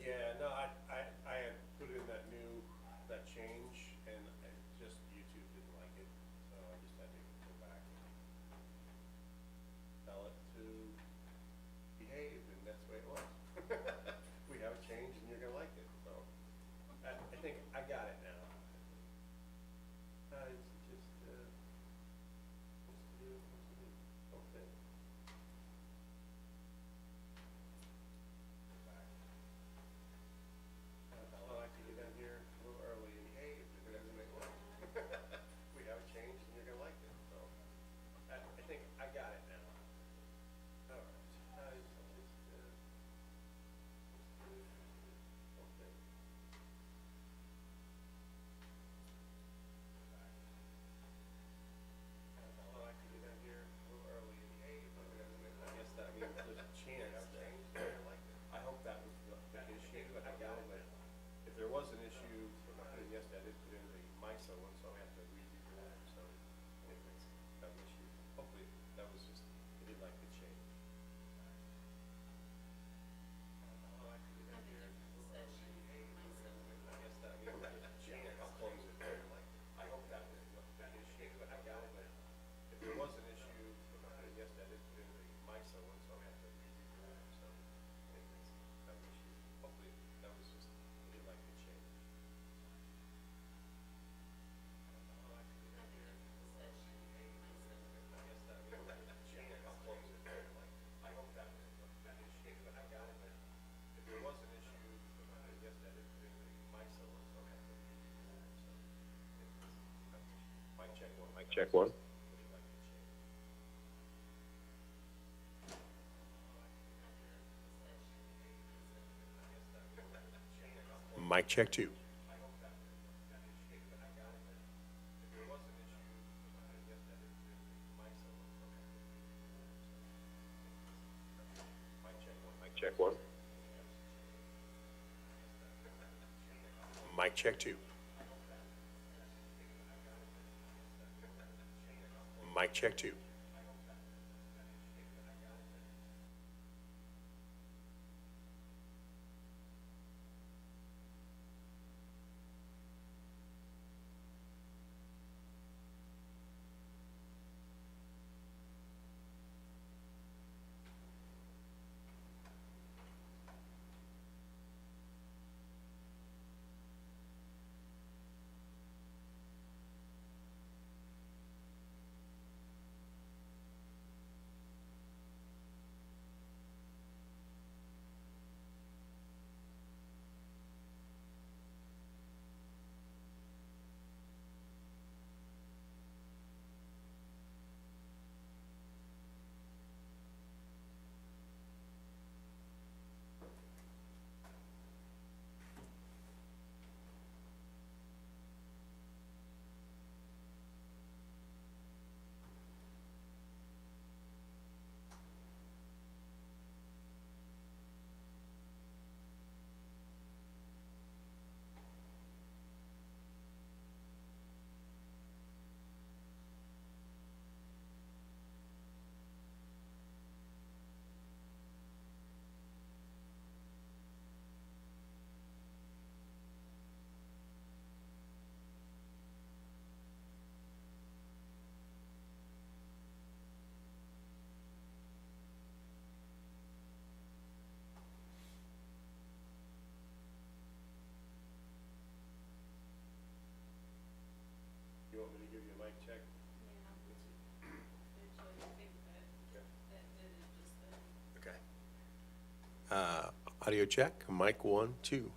Yeah, no, I had put in that that change, and just YouTube didn't like it, so I just had to go back and tell it to behave, and that's the way it was. We have a change, and you're gonna like it, so I think I got it now. It's just okay. I like to get in here a little early and behave, and that's the way it was. We have a change, and you're gonna like it, so I think I got it now. All right. It's just okay. I like to get in here a little early and behave, and that's the way it was. I guess that means there's a chance that, I hope that was the issue, and I got it, but if there was an issue, when I put in yesterday, I didn't put in the MISO one, so I have to redo that, so anyways, that was issue. Hopefully, that was just, I did like the change. I like to get in here a little early and behave, I guess that means there's a chance. I'll close it there. I hope that was the issue, and I got it, but if there was an issue, when I put in yesterday, I didn't put in the MISO one, so I have to redo that, so anyways, that was issue. Hopefully, that was just, I did like the change. I like to get in here a little early and behave, I guess that means there's a chance. I'll close it there. I hope that was the issue, and I got it, but if there was an issue, when I put in yesterday, I didn't put in the MISO one, so I have to redo that, so anyways, that was issue. Mic check one. Mic check one. Mic check two. Mic check one. Mic check two. Mic check two. Audio check, mic 1, 2.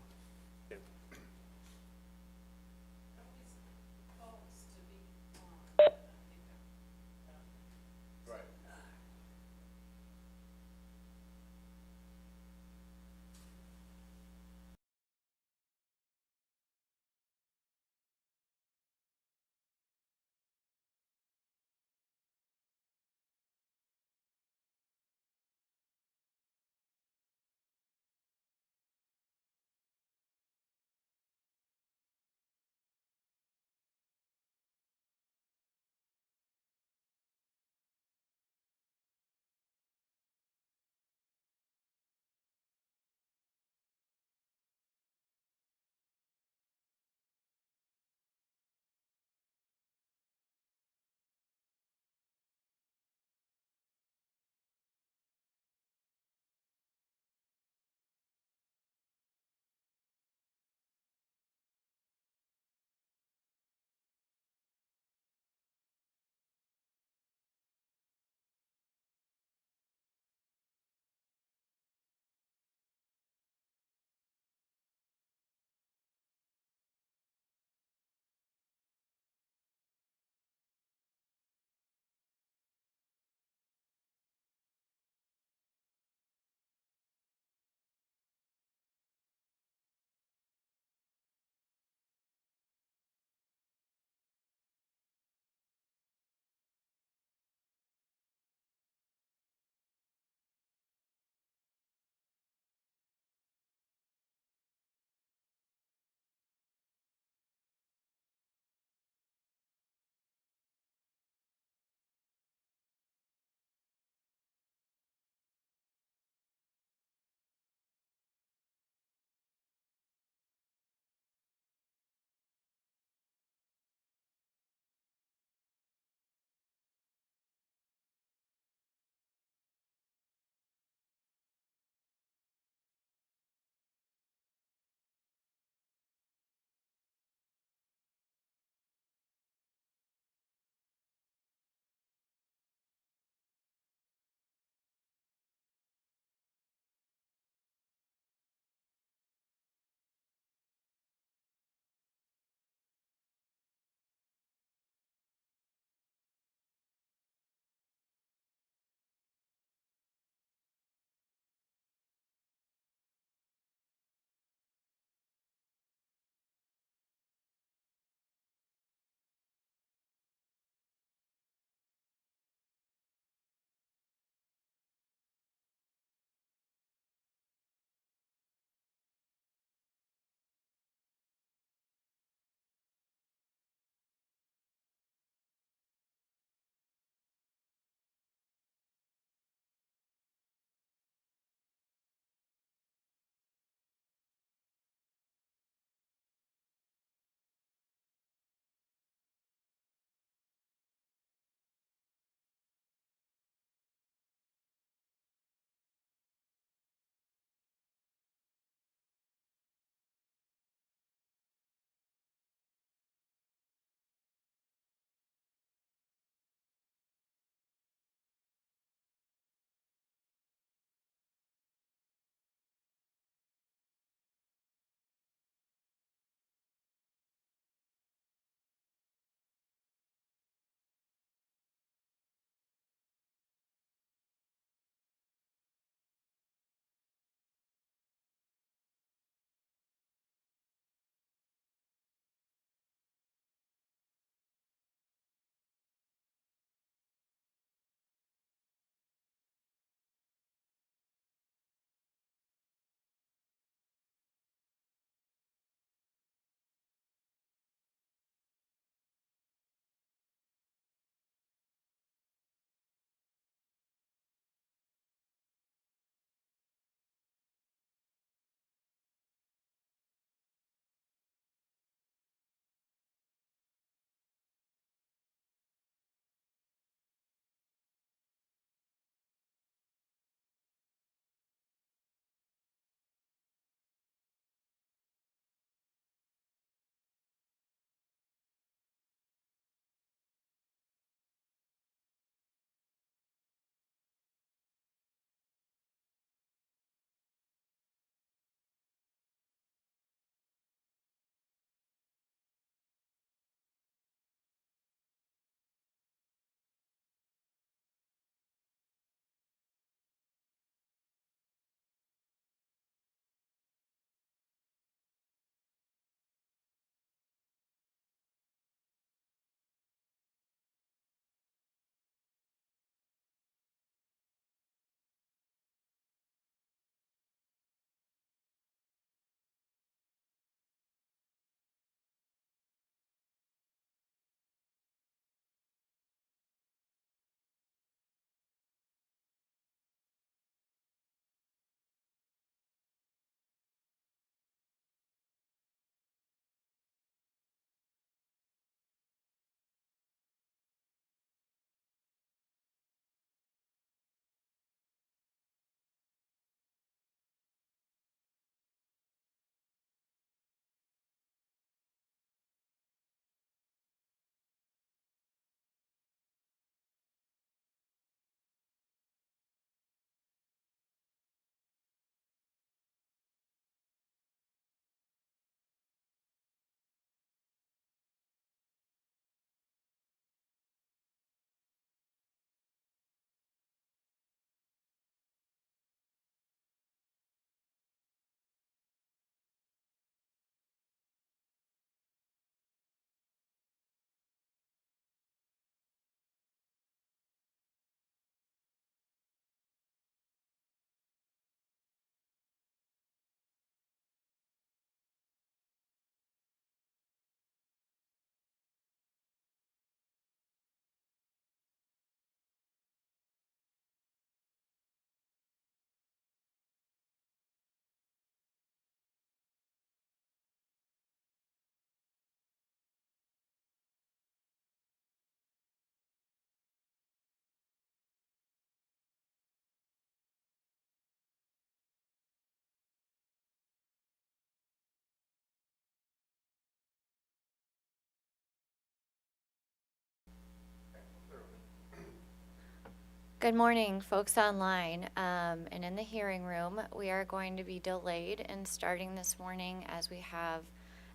Good morning, folks online, and in the hearing room. We are going to be delayed in starting this morning as we have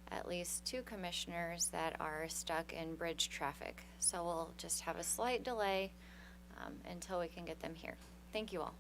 at least two commissioners that are stuck in bridge traffic. So we'll just have a slight delay until we can get them here. Thank you all.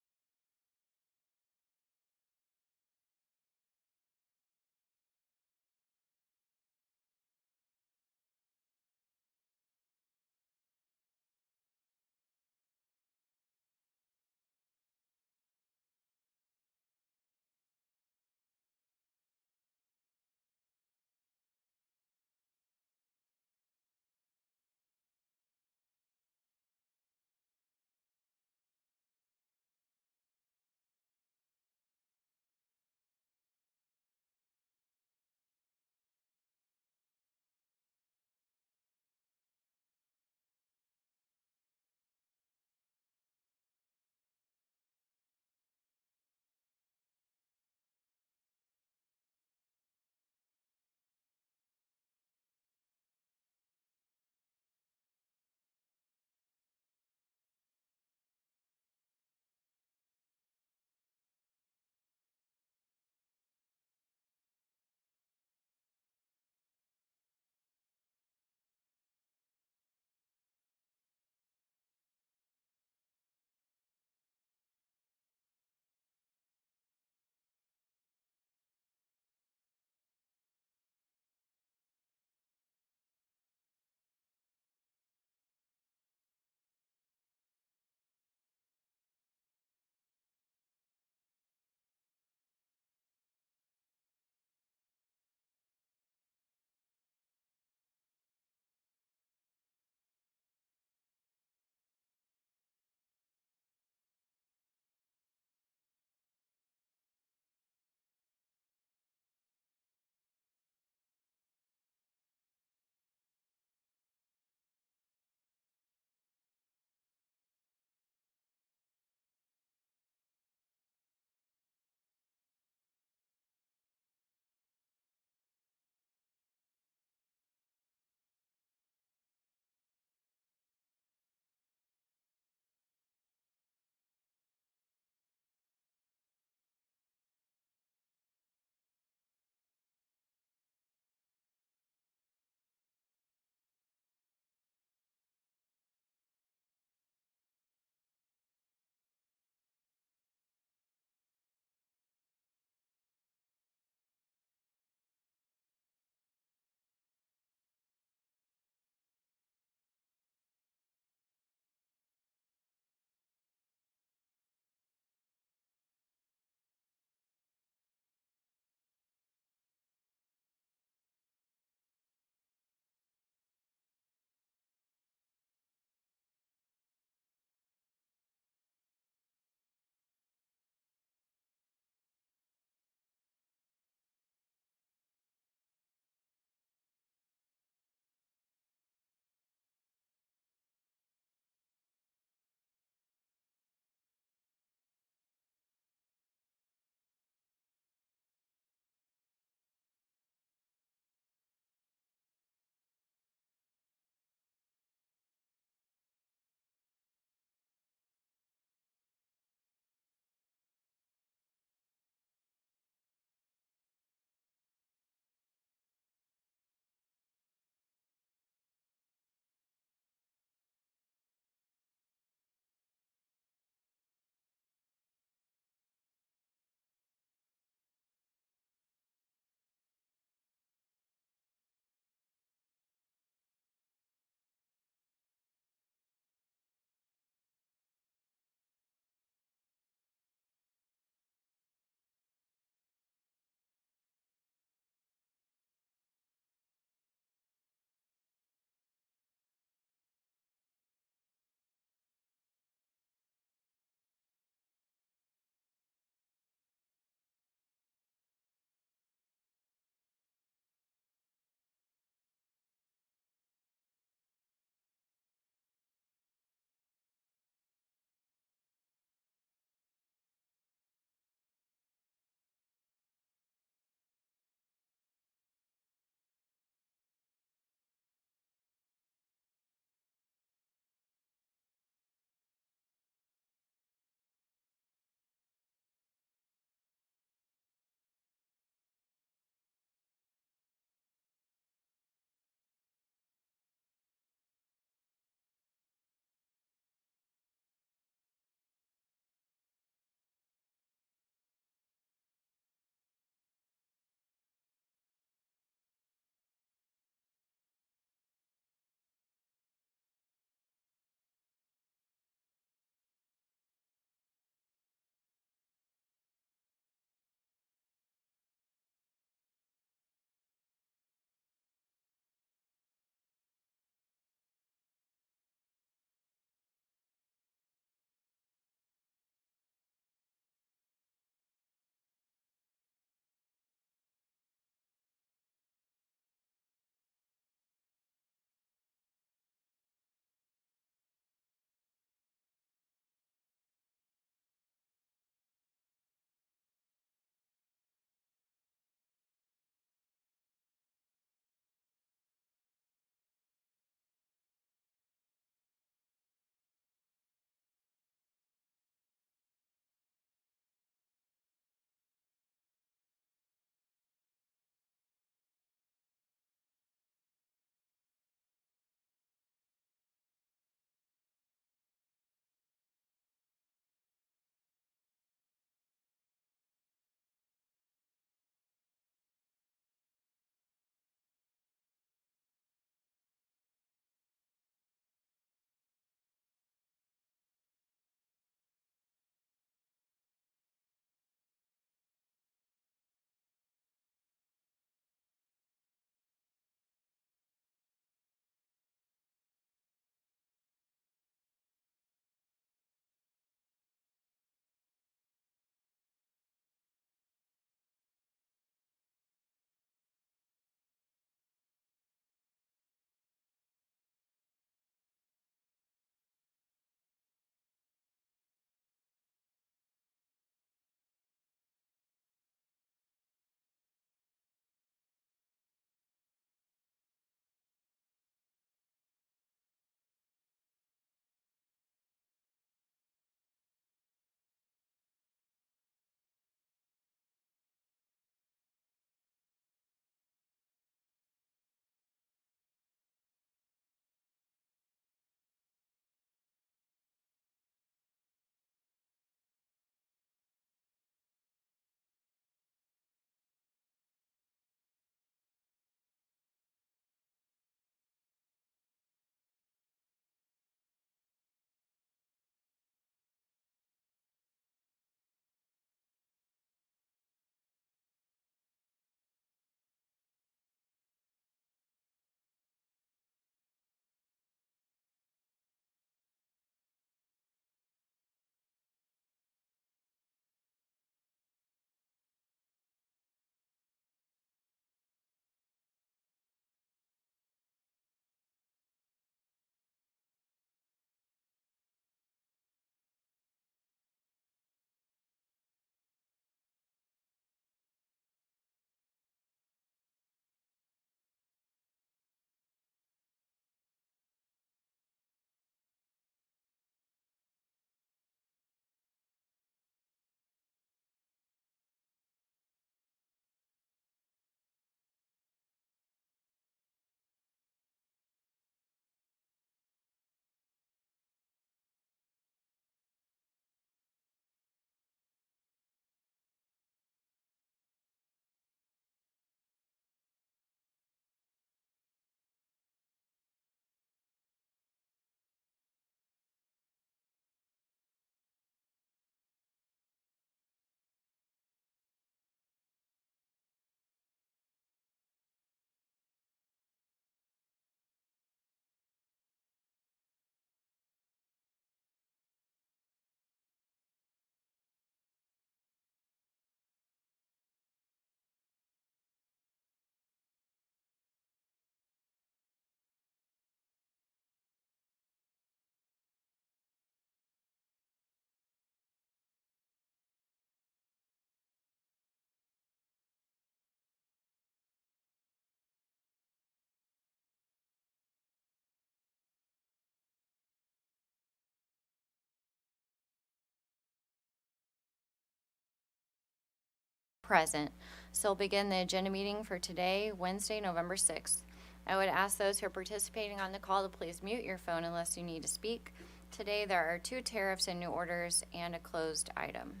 present. So we'll begin the agenda meeting for today, Wednesday, November 6th. I would ask those who are participating on the call to please mute your phone unless you need to speak. Today, there are 2 tariffs and new orders and a closed item.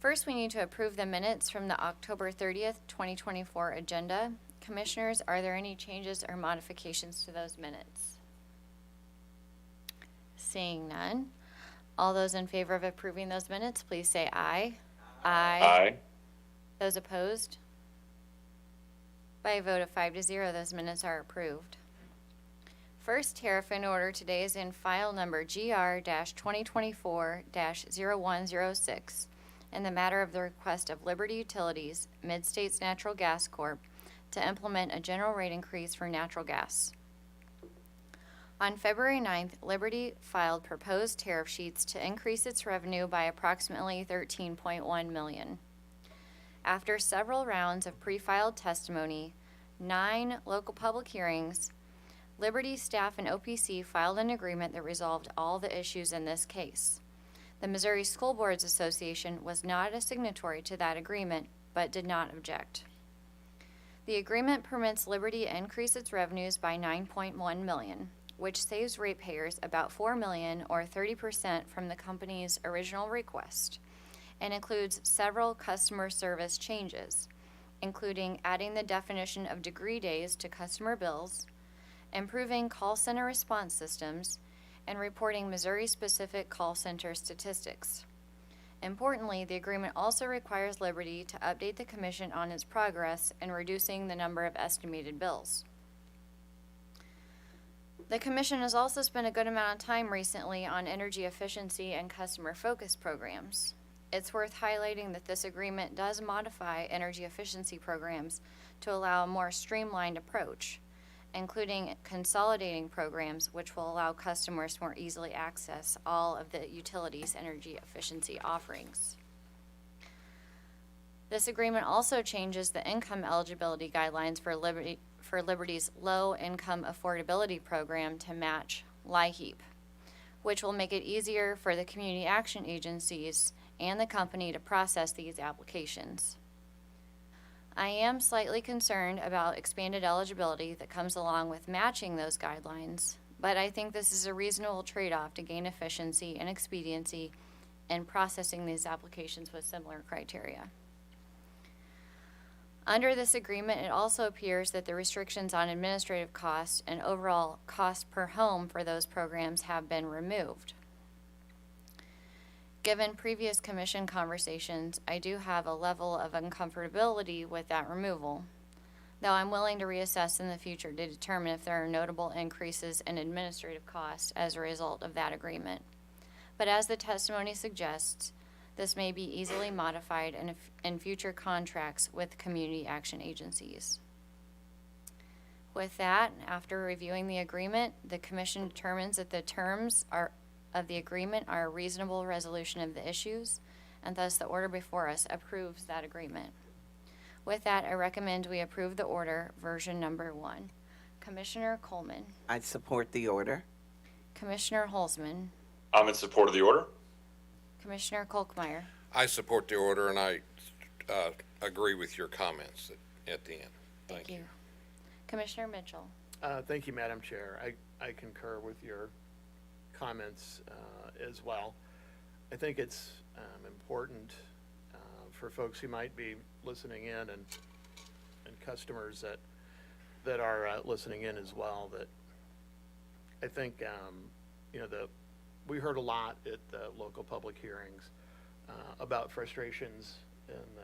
First, we need to approve the minutes from the October 30th, 2024 agenda. Commissioners, are there any changes or modifications to those minutes? Seeing none. All those in favor of approving those minutes, please say aye. Aye. Those opposed? By a vote of 5-0, those minutes are approved. First tariff in order today is in file number GR-2024-0106 in the matter of the request of Liberty Utilities, Mid-States Natural Gas Corp. To implement a general rate increase for natural gas. On February 9th, Liberty filed proposed tariff sheets to increase its revenue by approximately $13.1 million. After several rounds of pre-filed testimony, 9 local public hearings, Liberty staff and OPC filed an agreement that resolved all the issues in this case. The Missouri School Boards Association was not a signatory to that agreement, but did not object. The agreement permits Liberty to increase its revenues by $9.1 million, which saves ratepayers about $4 million or 30% from the company's original request, and includes several customer service changes, including adding the definition of degree days to customer bills, improving call center response systems, and reporting Missouri-specific call center statistics. Importantly, the agreement also requires Liberty to update the Commission on its progress in reducing the number of estimated bills. The Commission has also spent a good amount of time recently on energy efficiency and customer focus programs. It's worth highlighting that this agreement does modify energy efficiency programs to allow a more streamlined approach, including consolidating programs which will allow customers to more easily access all of the utilities' energy efficiency offerings. This agreement also changes the income eligibility guidelines for Liberty's low-income affordability program to match LIHEAP, which will make it easier for the community action agencies and the company to process these applications. I am slightly concerned about expanded eligibility that comes along with matching those guidelines, but I think this is a reasonable trade-off to gain efficiency and expediency in processing these applications with similar criteria. Under this agreement, it also appears that the restrictions on administrative costs and overall cost per home for those programs have been removed. Given previous Commission conversations, I do have a level of uncomfortability with that removal, though I'm willing to reassess in the future to determine if there are notable increases in administrative costs as a result of that agreement. But as the testimony suggests, this may be easily modified in future contracts with community action agencies. With that, after reviewing the agreement, the Commission determines that the terms of the agreement are a reasonable resolution of the issues, and thus the order before us approves that agreement. With that, I recommend we approve the order, version number 1. Commissioner Coleman. I support the order. Commissioner Holzman. I'm in support of the order. Commissioner Kolkmeyer. I support the order, and I agree with your comments at the end. Thank you. Commissioner Mitchell. Thank you, Madam Chair. I concur with your comments as well. I think it's important for folks who might be listening in and customers that are listening in as well, that I think we heard a lot at the local public hearings about frustrations in the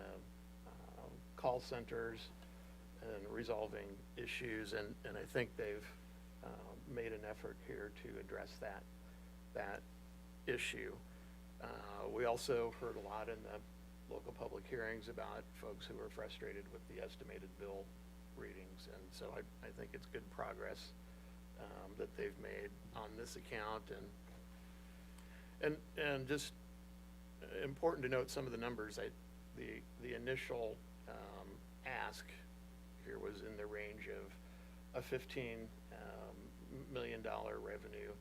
call centers and resolving issues, and I think they've made an effort here to address that issue. We also heard a lot in the local public hearings about folks who are frustrated with the estimated bill readings, and so I think it's good progress that they've made on this account, and just important to note some of the numbers. The initial ask here was in the range of a $15 million revenue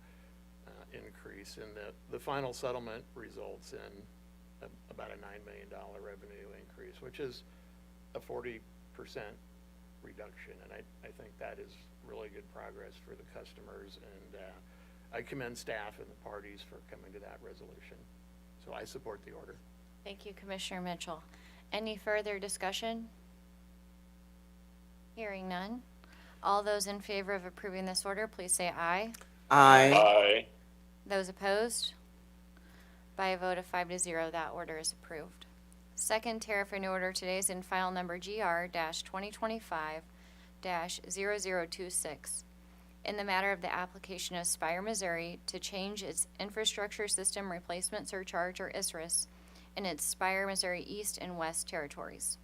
increase, and the final settlement results in about a $9 million revenue increase, which is a 40% reduction. And I think that is really good progress for the customers. And I commend staff and the parties for coming to that resolution. So I support the order. Thank you, Commissioner Mitchell. Any further discussion? Hearing none. All those in favor of approving this order, please say aye. Aye. Aye. Those opposed? By a vote of 5-0, that order is approved. Second tariff renew order today is in file number GR-2025-0026. In the matter of the application of Spire, Missouri to change its infrastructure system replacement surcharge or ISRIS in its Spire, Missouri East and West territories.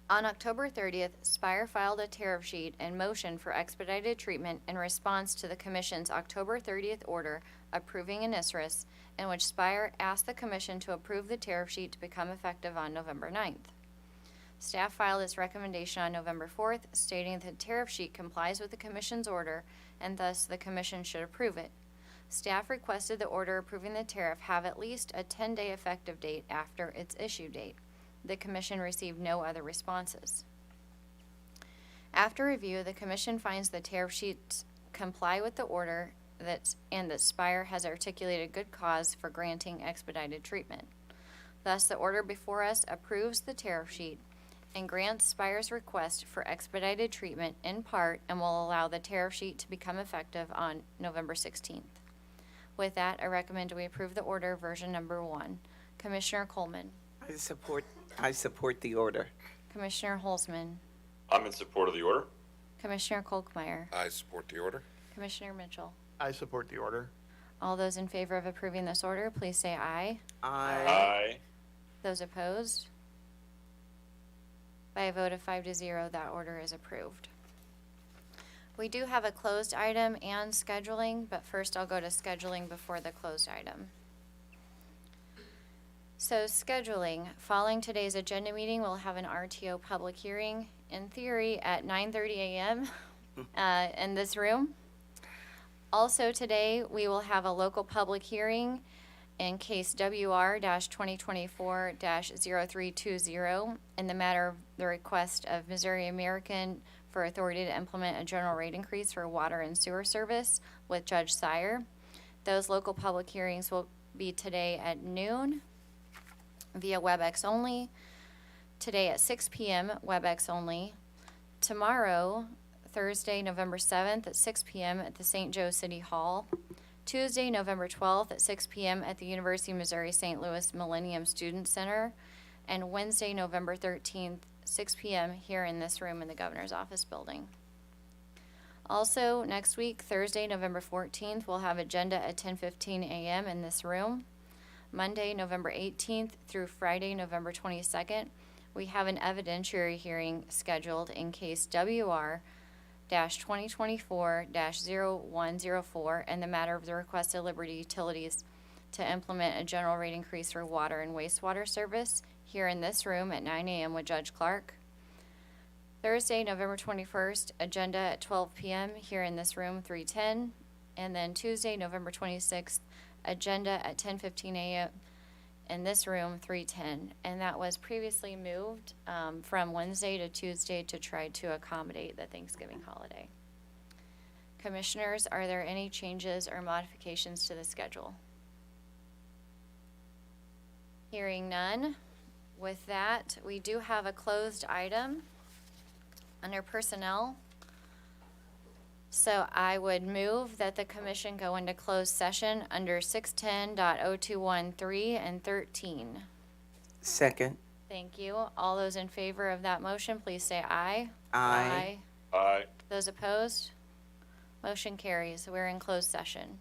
On October 30th, Spire filed a tariff sheet and motion for expedited treatment in response to the Commission's October 30th order approving an ISRIS, in which Spire asked the Commission to approve the tariff sheet to become effective on November 9th. Staff filed its recommendation on November 4th, stating that the tariff sheet complies with the Commission's order, and thus the Commission should approve it. Staff requested the order approving the tariff have at least a 10-day effective date after its issue date. The Commission received no other responses. After review, the Commission finds the tariff sheets comply with the order and that Spire has articulated good cause for granting expedited treatment. Thus, the order before us approves the tariff sheet and grants Spire's request for expedited treatment in part and will allow the tariff sheet to become effective on November 16th. With that, I recommend we approve the order version number 1. Commissioner Coleman. I support the order. Commissioner Holzman. I'm in support of the order. Commissioner Kolkmeyer. I support the order. Commissioner Mitchell. I support the order. All those in favor of approving this order, please say aye. Aye. Those opposed? By a vote of 5-0, that order is approved. We do have a closed item and scheduling, but first I'll go to scheduling before the closed item. So scheduling, following today's agenda meeting, we'll have an RTO public hearing, in theory, at 9:30 a.m. In this room. Also today, we will have a local public hearing in case WR-2024-0320 in the matter of the request of Missouri American for authority to implement a general rate increase for water and sewer service with Judge Sire. Those local public hearings will be today at noon via WebEx only. Today at 6 p.m., WebEx only. Tomorrow, Thursday, November 7th at 6 p.m. at the St. Joe City Hall. Tuesday, November 12th at 6 p.m. at the University of Missouri St. Louis Millennium Student Center. And Wednesday, November 13th, 6 p.m. here in this room in the Governor's Office building. Also, next week, Thursday, November 14th, we'll have agenda at 10:15 a.m. in this room. Monday, November 18th through Friday, November 22nd, we have an evidentiary hearing scheduled in case WR-2024-0104 and the matter of the request of Liberty Utilities to implement a general rate increase for water and wastewater service here in this room at 9 a.m. with Judge Clark. Thursday, November 21st, agenda at 12 p.m. here in this room, 310. And then Tuesday, November 26th, agenda at 10:15 a.m. in this room, 310. And that was previously moved from Wednesday to Tuesday to try to accommodate the Thanksgiving holiday. Commissioners, are there any changes or modifications to the schedule? Hearing none. With that, we do have a closed item under personnel. So I would move that the commission go into closed session under 610.0213 and 13. Second. Thank you. All those in favor of that motion, please say aye. Aye. Aye. Those opposed? Motion carries. We're in closed session.